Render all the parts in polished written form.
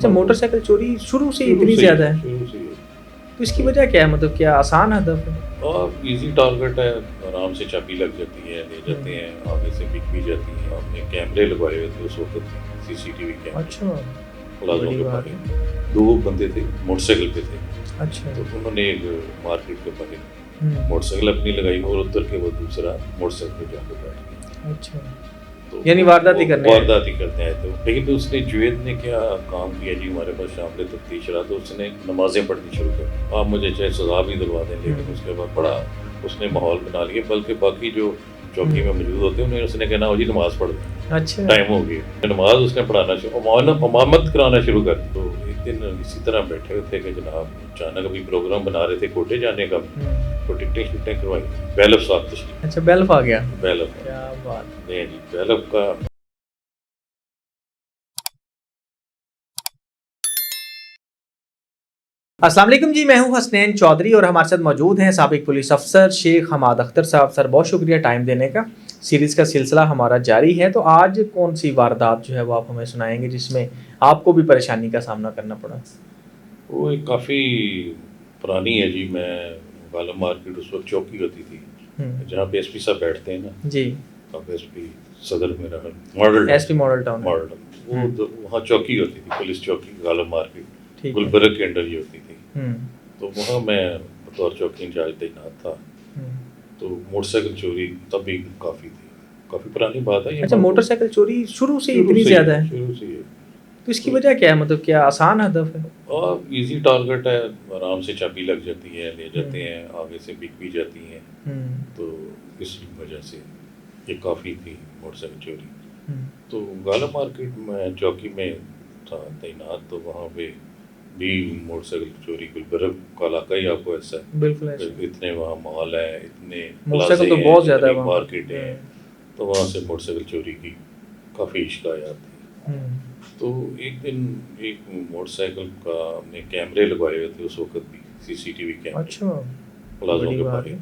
اچھا، motor cycle چوری شروع سے اتنی زیادہ ہے شروع سے تو اس کی وجہ کیا ہے؟ مطلب کیا آسان ہدف ہے؟ اور ایزی ٹارگٹ ہے، آرام سے چابی لگ جاتی ہے، لے جاتے ہیں، آگے سے بک بھی جاتی ہیں. ہم نے کیمرے لگوائے ہوئے تھے اس وقت، سی سی ٹی وی کیمرے اچھا، پلازوں بڑی کے بات باہر. ہے. 2 بندے تھے، موٹر سائیکل پہ تھے. اچھا. تو انہوں نے ایک مارکیٹ کے باہر ہوں. موٹر سائیکل اپنی لگائی اور اتر کے وہ دوسرا موٹر سائیکل پہ جا کے بیٹھ گیا. اچھا، تو یعنی واردات ہی کرنے آئے. واردات ہی کرنے آئے تھے. لیکن اس نے جوید نے کیا کام کیا جی، ہمارے پاس شامل تفتیش رہا تو اس نے نمازیں پڑھنی شروع کر. آپ مجھے چاہے سزا بھی دلوا دیں، لیکن اس کے بعد بڑا اس نے ماحول بنا لیا. بلکہ باقی جو چوکی میں موجود ہوتے ہیں انہیں اس نے کہنا جی نماز پڑھ دیں، اچھا، ٹائم ہو گیا. نماز اس نے پڑھانا امامت کرانا شروع کر دی. تو ایک دن اسی طرح بیٹھے ہوئے تھے کہ جناب اچانک ابھی پروگرام بنا رہے تھے کوٹے جانے کا، تو ٹکٹیں شکٹیں کروائی. بیلف صاحب تشریف. اچھا، بیلف آ گیا. بیلف کیا بات. نہیں جی، بیلف کا السلام علیکم جی، میں ہوں حسنین چودھری اور ہمارے ساتھ موجود ہیں سابق پولیس افسر شیخ حماد اختر صاحب. سر بہت شکریہ ٹائم دینے کا. سیریز کا سلسلہ ہمارا جاری ہے. تو آج کون سی واردات جو ہے وہ آپ ہمیں سنائیں گے جس میں آپ کو بھی پریشانی کا سامنا کرنا پڑا؟ وہ ایک کافی پرانی ہے جی. میں غالب مارکیٹ اس وقت چوکی ہوتی تھی جہاں پہ ایس پی صاحب بیٹھتے ہیں نا جی. اب ایس پی صدر میں رہا، model S P model town. وہ وہاں چوکی ہوتی تھی، پولیس چوکی غالب مارکیٹ ٹھیک ہے. گلبرگ کے انڈر ہی ہوتی تھی. تو وہاں میں بطور چوکی انچارج تعینات تھا. تو موٹر سائیکل چوری تب بھی کافی تھی، کافی پرانی بات ہے. اچھا، موٹر سائیکل چوری شروع سے اتنی زیادہ ہے شروع سے ہی. تو اس کی وجہ کیا ہے؟ مطلب کیا آسان ہدف ہے؟ اور ایزی ٹارگٹ ہے، آرام سے چابی لگ جاتی ہے، لے جاتے ہیں، آگے سے بک بھی جاتی ہیں. تو اس وجہ سے یہ کافی تھی موٹر سائیکل چوری. تو غالب مارکیٹ میں چوکی میں تھا تعینات. تو وہاں پہ بھی موٹر سائیکل چوری گلبرگ کا علاقہ ہی آپ کو ایسا ہے. بالکل ایسا. اتنے وہاں مال ہیں، اتنے موٹر سائیکل تو بہت زیادہ ہے وہاں. مارکیٹیں ہیں. تو وہاں سے موٹر سائیکل چوری کی کافی شکایات تھی. تو ایک دن ایک موٹر سائیکل کا ہم نے کیمرے لگوائے ہوئے تھے اس وقت بھی، سی سی ٹی وی کیمرے. اچھا، پلازوں کے باہر.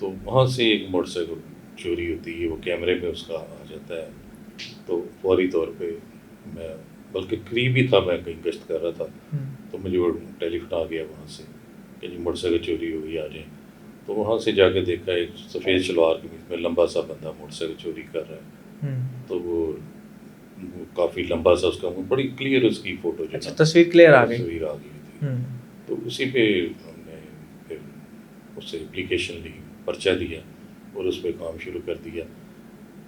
تو وہاں سے ایک موٹر سائیکل چوری ہوتی ہے، وہ کیمرے میں اس کا آ جاتا ہے. تو فوری طور پہ میں بلکہ قریب ہی تھا، میں کہیں گشت کر رہا تھا. تو مجھے وہ ٹیلی فون آ گیا وہاں سے کہ جی موٹر سائیکل چوری ہوئی، آ جائیں. تو وہاں سے جا کے دیکھا ایک سفید شلوار کے بیچ میں لمبا سا بندہ موٹر سائیکل چوری کر رہا ہے. تو وہ کافی لمبا سا، اس کا بڑی کلیئر اس کی فوٹو جو ہے، تصویر کلیئر آ گئی. تصویر آ گئی تھی. تو اسی پہ ہم نے پھر اس سے اپلیکیشن لی، پرچہ دیا اور اس پہ کام شروع کر دیا.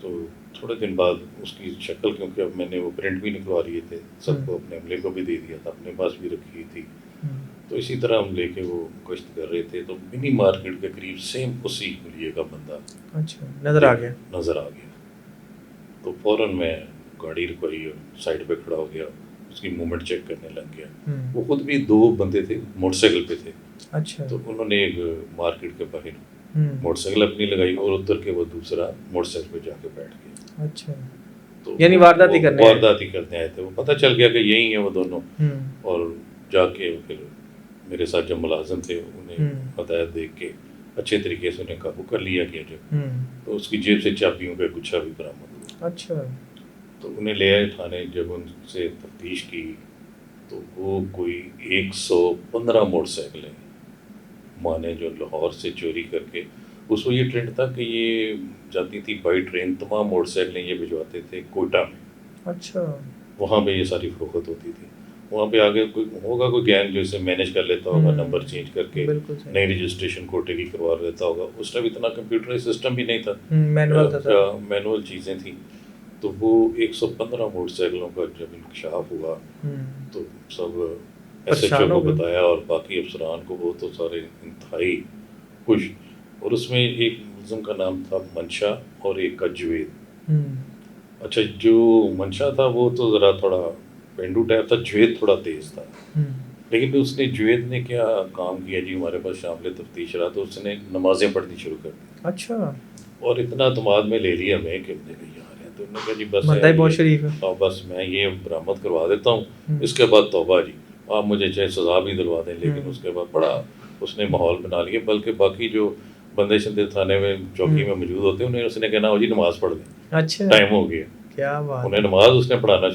تو تھوڑے دن بعد اس کی شکل، کیونکہ اب میں نے وہ پرنٹ بھی نکلوا لیے تھے، سب کو اپنے عملے کو بھی دے دیا تھا، اپنے پاس بھی رکھی ہوئی تھی. تو اسی طرح ہم لے کے وہ گشت کر رہے تھے. تو منی مارکیٹ کے قریب سیم اسی ملیے کا بندہ نظر آ گیا. تو فوراً میں گاڑی رکوائی اور سائڈ پہ کھڑا ہو گیا، اس کی موومنٹ چیک کرنے لگ گیا. وہ خود بھی 2 بندے تھے، موٹر سائیکل پہ تھے. اچھا. تو انہوں نے ایک مارکیٹ کے باہر موٹر سائیکل اپنی لگائی اور اتر کے وہ دوسرا موٹر سائیکل پہ جا کے بیٹھ گیا. اچھا، تو یعنی واردات ہی کرنے آئے تھے. وہ پتہ چل گیا کہ یہی ہیں وہ دونوں. اور جا کے پھر میرے ساتھ جو ملازم تھے انہیں ہدایت دیکھ کے اچھے طریقے سے انہیں قابو کر لیا گیا. تو اس کی جیب سے چابیوں کا گچھا بھی برآمد ہوا. اچھا. تو انہیں لے آئے تھانے. جب ان سے تفتیش کی تو وہ کوئی 115 موٹر سائیکلیں مانے جو لاہور سے چوری کر کے، اس کو یہ ٹرینڈ تھا کہ یہ جاتی تھی بائی ٹرین، تمام موٹر سائیکلیں یہ بھجواتے تھے کوئٹہ میں. اچھا. وہاں پہ یہ ساری فروخت ہوتی تھی. وہاں پہ آگے کوئی ہوگا، کوئی گینگ جو اسے مینیج کر لیتا ہوگا، نمبر چینج کر کے نئی رجسٹریشن کوٹے کی کروا لیتا ہوگا. اس ٹائم اتنا کمپیوٹرائز سسٹم بھی نہیں تھا، مینول چیزیں تھیں. تو وہ 115 موٹر سائیکلوں کا جب انکشاف ہوا تو سب ایس ایچ او کو بتایا اور باقی افسران کو. وہ تو سارے انتہائی خوش. اور اس میں ایک ملزم کا نام تھا منشا اور ایک کا جوید. اچھا، جو منشا تھا وہ تو ذرا تھوڑا پینڈو ٹائپ تھا، جوید تھوڑا تیز تھا. لیکن اس نے جوید نے کیا کام کیا جی، ہمارے پاس شامل تفتیش رہا تو اس نے نمازیں پڑھنی شروع کر دی. اچھا. اور اتنا دماغ میں لے لیا میں کہ ہم نے کہا یار ہے. تو انہوں نے کہا جی بہت شریف ہے، بس میں یہ برآمد کروا دیتا ہوں، اس کے بعد توبہ جی، آپ مجھے چاہے سزا بھی دلوا دیں. لیکن اس کے بعد بڑا اس نے ماحول بنا لیا. بلکہ باقی جو بندے شندے تھانے میں چوکی میں موجود ہوتے ہیں انہیں اس نے کہنا جی نماز پڑھ دیں. اچھا، ٹائم ہو گیا. کیا بات. انہیں نماز اس نے پڑھانا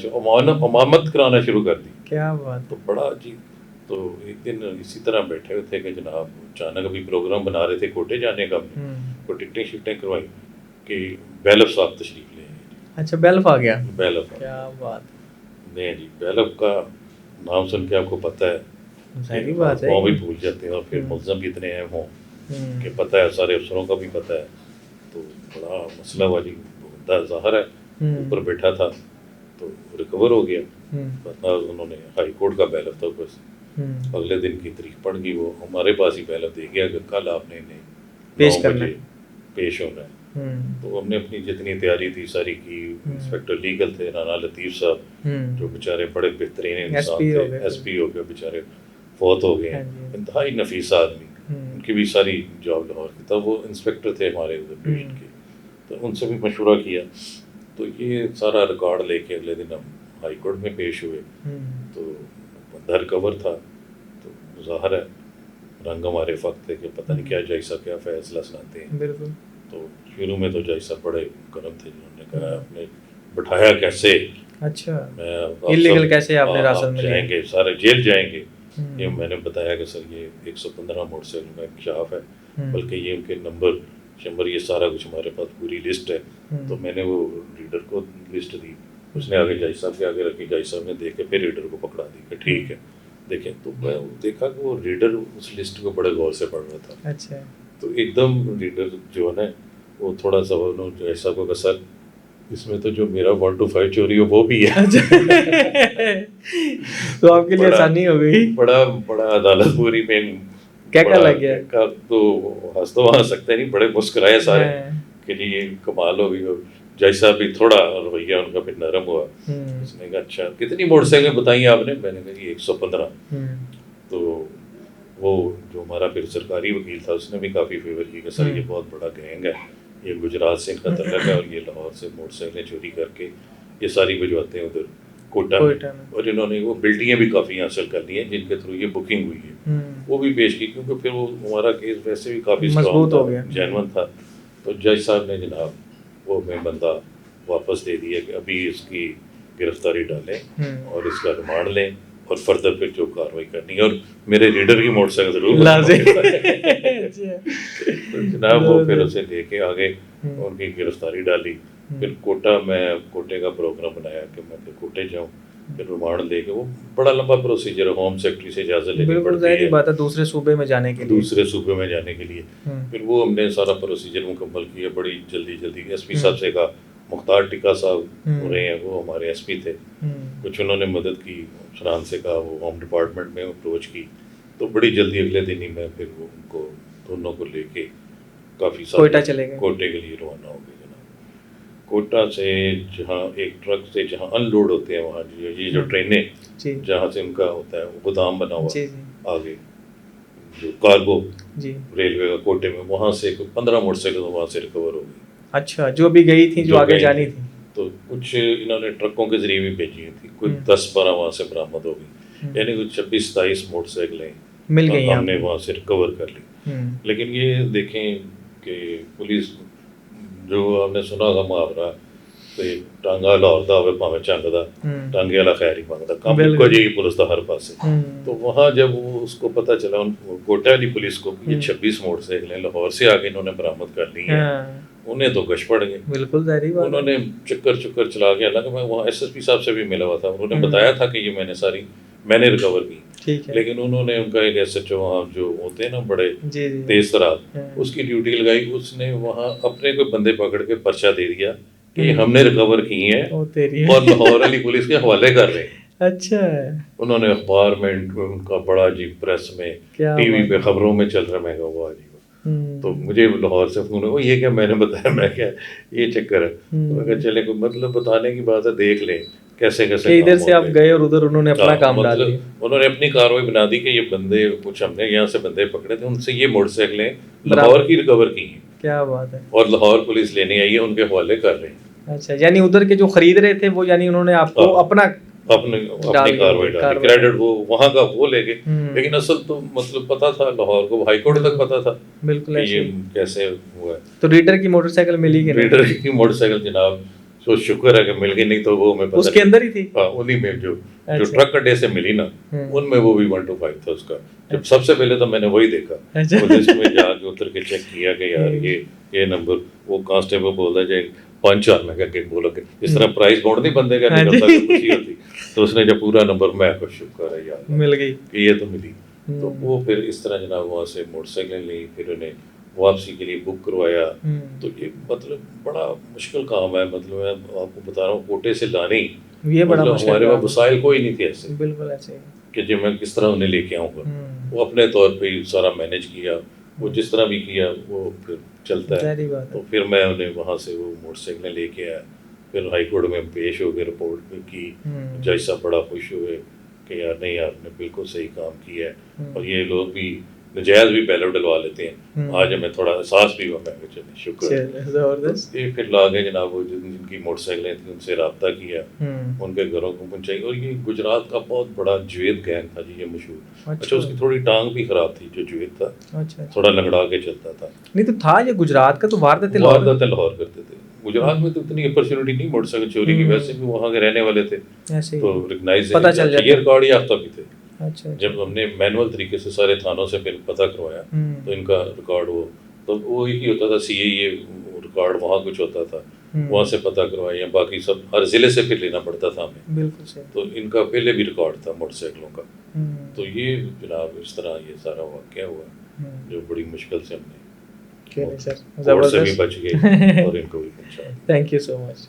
امامت کرانا شروع کر دی. کیا بات. تو بڑا عجیب. تو ایک دن اسی طرح بیٹھے ہوئے تھے کہ جناب اچانک ابھی پروگرام بنا رہے تھے کوٹے جانے کا, کوئی ٹکٹیں شکٹیں کروائی کہ بیلف صاحب تشریف لے آئے. اچھا بیلف آ گیا. بیلف, کیا بات. نہیں جی, بیلف کا نام سن کے آپ کو پتہ ہے ظاہری بات ہے وہ بھی بھول جاتے ہیں, اور پھر ملزم بھی اتنے اہم ہوں کہ پتہ ہے, سارے افسروں کا بھی پتہ ہے. تو بڑا مسئلہ والی بندہ ظاہر ہے, اوپر بیٹھا تھا تو ریکور ہو گیا. ورنہ انہوں نے ہائی کورٹ کا بیلف تھا, بس اگلے دن کی تاریخ پڑ گئی, وہ ہمارے پاس ہی بیلف دے گیا کہ کل آپ نے پیش 9 بجے پیش ہونا ہے. تو ہم نے اپنی جتنی تیاری تھی ساری کی. انسپیکٹر لیگل تھے رانا لطیف صاحب, جو بیچارے بڑے بہترین انسان تھے, ایس پی ہو گئے بیچارے, فوت ہو گئے, انتہائی نفیس آدمی. ان کی بھی ساری جاب لاہور کی, تب وہ انسپیکٹر تھے ہمارے ادھر ڈویژن کے. تو ان سے بھی مشورہ کیا, تو یہ سارا ریکارڈ لے کے اگلے دن ہم ہائی کورٹ میں پیش ہوئے. تو بندہ ریکور تھا, تو ظاہر ہے رنگ ہمارے فخر تھے کہ پتہ نہیں کیا جج صاحب کیا فیصلہ سناتے ہیں. بالکل. تو شروع میں تو جج صاحب بڑے گرم تھے, جنہوں نے کہا آپ نے بٹھایا کیسے, اچھا میں انلیگل کیسے آپ نے راست میں جائیں گے, سارے جیل جائیں گے. یہ میں نے بتایا کہ سر یہ 115 موٹر سائیکل کا انکشاف ہے, بلکہ یہ ان کے نمبر شمبر یہ سارا کچھ ہمارے پاس پوری لسٹ ہے. تو میں نے وہ ریڈر کو لسٹ دی, اس نے آگے جج صاحب کے آگے رکھی, جج صاحب نے دیکھ کے پھر ریڈر کو پکڑا دی کہ ٹھیک ہے دیکھیں. تو میں دیکھا کہ وہ ریڈر اس لسٹ کو بڑے غور سے پڑھ رہا تھا. اچھا. تو ایک دم ریڈر جو ہے نا وہ تھوڑا سا جج صاحب کو سر اس میں تو جو میرا 1 to 5 چوری ہو وہ بھی ہے. تو آپ کے لیے آسانی ہو گئی. بڑا عدالت پوری میں کیا لگ گیا تو ہنس تو ہنس سکتے نہیں, بڑے مسکرائے سارے کہ جی یہ کمال ہو گئی. جج صاحب بھی تھوڑا رویہ ان کا پھر نرم ہوا. اس نے کہا اچھا کتنی موٹر سائیکل بتائیں آپ نے, میں نے کہا 115. تو وہ جو ہمارا پھر سرکاری وکیل تھا اس نے بھی کافی فیور کی کہ سر یہ بہت بڑا گینگ ہے, یہ گجرات سے ان کا تعلق ہے, اور یہ لاہور سے موٹر سائیکلیں چوری کر کے یہ ساری بھجواتے ہیں ادھر کوٹا میں. اور انہوں نے وہ بلڈنگیں بھی کافی حاصل کر لی ہیں جن کے تھرو یہ بکنگ ہوئی ہے, وہ بھی پیش کی, کیونکہ پھر وہ ہمارا کیس ویسے بھی کافی مضبوط ہو گیا, جینون تھا. تو جج صاحب نے جناب وہ میں بندہ واپس دے دیا کہ ابھی اس کی گرفتاری ڈالیں اور اس کا ریمانڈ لیں, اور فردر پھر جو کاروائی کرنی ہے, اور میرے ریڈر کی موٹر سائیکل ضرور جناب. وہ پھر اسے لے کے آگے ان کی گرفتاری ڈالی. پھر کوٹا میں کوٹے کا پروگرام بنایا کہ میں پھر کوٹے جاؤں, پھر ریمانڈ لے کے. وہ بڑا لمبا پروسیجر ہے, ہوم سیکرٹری سے اجازت لینی پڑتی ہے, بات ہے دوسرے صوبے میں جانے کے لیے. دوسرے صوبے میں جانے کے لیے پھر وہ ہم نے سارا پروسیجر مکمل کیا بڑی جلدی. ایس پی صاحب سے کہا, مختار ٹکا صاحب ہو رہے ہیں, وہ ہمارے ایس پی تھے, کچھ انہوں نے مدد کی. فرحان سے کہا, وہ ہوم ڈپارٹمنٹ میں اپروچ کی, تو بڑی جلدی اگلے دن ہی میں پھر وہ ان کو دونوں کو لے کے کافی کوئٹہ چلے گئے, کوٹے کے لیے روانہ ہو گئے. جناب کوٹا سے جہاں ایک ٹرک سے جہاں ان لوڈ ہوتے ہیں وہاں یہ جو ٹرینیں جہاں سے ان کا ہوتا ہے گودام بنا ہوا آگے جو کارگو ریلوے کا کوٹے میں, وہاں سے 15 موٹر سائیکل وہاں سے ریکور ہو گئی. اچھا, جو بھی گئی تھی جو آگے جانی تھی. تو کچھ انہوں نے ٹرکوں کے ذریعے بھی بھیجی ہوئی تھی, کچھ 10-12 وہاں سے برآمد ہو گئی, یعنی کچھ 26-27 موٹر سائیکلیں مل گئی, ہم نے وہاں سے ریکور کر لی. لیکن یہ دیکھیں کہ پولیس جو آپ نے سنا تھا محاورہ ٹانگا لاہور دا ہوئے پاویں چنگ دا, ٹانگے والا خیر ہی منگدا, کام کو جی پولیس دا ہر پاسے. تو وہاں جب اس کو پتہ چلا کوٹا والی پولیس کو یہ 26 موٹر سائیکلیں لاہور سے آگے انہوں نے برآمد کر لی ہیں, انہیں تو گش پڑ گئے. بالکل ظاہری بات. انہوں نے چکر چلا کے, حالانکہ میں وہاں ایس ایس پی صاحب سے بھی ملا ہوا تھا, انہوں نے بتایا تھا کہ یہ میں نے ریکور کی, لیکن انہوں نے ان کا ایک ایس ایچ او وہاں جو ہوتے ہیں نا بڑے تیز ترار, اس کی ڈیوٹی لگائی. اس نے وہاں اپنے کوئی بندے پکڑ کے پرچہ دے دیا کہ ہم نے ریکور کی ہیں اور لاہور والی پولیس کے حوالے کر رہے ہیں. اچھا, انہوں نے اخبار میں ان کا بڑا جی پریس میں ٹی وی پہ خبروں میں چل رہا, میں کہا وہ عجیب. تو مجھے لاہور سے فون ہوا, یہ کیا میں نے بتایا, میں کیا یہ چکر ہے. میں کہا چلے کوئی مطلب بتانے کی بات ہے, دیکھ لیں کیسے ادھر سے آپ گئے اور ادھر انہوں نے اپنا کام ڈال دیا. انہوں نے اپنی کاروائی بنا دی کہ یہ بندے کچھ ہم نے یہاں سے بندے پکڑے تھے, ان سے یہ موٹر سائیکلیں لاہور کی ریکور کی ہیں. کیا بات ہے. اور لاہور پولیس لینے آئی ہے, ان کے حوالے کر رہے ہیں. اچھا, یعنی ادھر کے جو خرید رہے تھے وہ یعنی انہوں نے آپ کو اپنی کاروائی ڈالی, کریڈٹ وہ وہاں کا وہ لے گئے. لیکن اصل تو مطلب پتا تھا لاہور کو, ہائی کورٹ تک پتا تھا بالکل یہ کیسے ہوا ہے. تو ریڈر کی موٹر سائیکل ملی گئی. ریڈر کی موٹر سائیکل جناب تو شکر ہے کہ مل گئی, نہیں تو وہ میں اس کے اندر ہی تھی, انہیں میں جو ٹرک اڈے سے ملی نا ان میں وہ بھی 125 تھا اس کا. جب سب سے پہلے تو میں نے وہی دیکھا, پولیس میں جا کے اتر کے چیک کیا کہ یار یہ نمبر, وہ کانسٹیبل بول رہا ہے 5-4, میں کہا کہ بولو کہ اس طرح پرائز بانڈ نہیں بندے کا نکلتا کہ خوشی ہوتی, تو اس نے جب پورا نمبر, میں کو شکر ہے یار مل گئی کہ یہ تو ملی. تو وہ پھر اس طرح جناب وہاں سے موٹر سائیکل لی, پھر انہیں واپسی کے لیے بک کروایا. تو یہ مطلب بڑا مشکل کام ہے, مطلب میں آپ کو بتا رہا ہوں کوٹے سے لانی, یہ بڑا مطلب ہمارے پاس وسائل کوئی نہیں تھے ایسے, بالکل ایسے کہ جو میں کس طرح انہیں لے کے آؤں گا. وہ اپنے طور پہ ہی سارا مینیج کیا, وہ جس طرح بھی کیا وہ پھر چلتا ہے. تو پھر میں انہیں وہاں سے وہ موٹر سائیکلیں لے کے آیا, پھر ہائی کورٹ میں پیش ہو گئے, رپورٹ بھی کی, جج صاحب بڑا خوش ہوئے کہ یار نہیں آپ نے بالکل صحیح کام کیا ہے. اور یہ لوگ بھی نجائز بھی پہلے ڈلوا لیتے ہیں, آج ہمیں تھوڑا احساس بھی ہوا, میں کہ چلے شکر ہے. زبردست. یہ پھر لا گئے جناب, وہ جن کی موٹر سائیکلیں تھیں ان سے رابطہ کیا, ان کے گھروں کو پہنچائی. اور یہ گجرات کا بہت بڑا جوید گینگ تھا جی, یہ مشہور. اچھا اس کی تھوڑی ٹانگ بھی خراب تھی جو جوید تھا, تھوڑا لنگڑا کے چلتا تھا. نہیں تو تھا یہ گجرات کا, تو وارداتیں لاہور کرتے تھے. گجرات میں تو اتنی اپرچونیٹی نہیں موٹر سائیکل چوری کی, ویسے بھی وہاں کے رہنے والے تھے تو ریکگنائز, یہ ریکارڈ یافتہ بھی تھے. جب ہم نے مینول طریقے سے سارے تھانوں سے پھر پتہ کروایا تو ان کا ریکارڈ وہ, تو وہ ہی ہوتا تھا سی اے, یہ ریکارڈ وہاں کچھ ہوتا تھا, وہاں سے پتہ کروایا, باقی سب ہر ضلع سے پھر لینا پڑتا تھا ہمیں. بالکل صحیح. تو ان کا پہلے بھی ریکارڈ تھا موٹر سائیکلوں کا. تو یہ جناب اس طرح یہ سارا واقعہ ہوا جو بڑی مشکل سے ہم نے سے بھی بچ گئے اور ان کو بھی پہنچا. Thank you so much.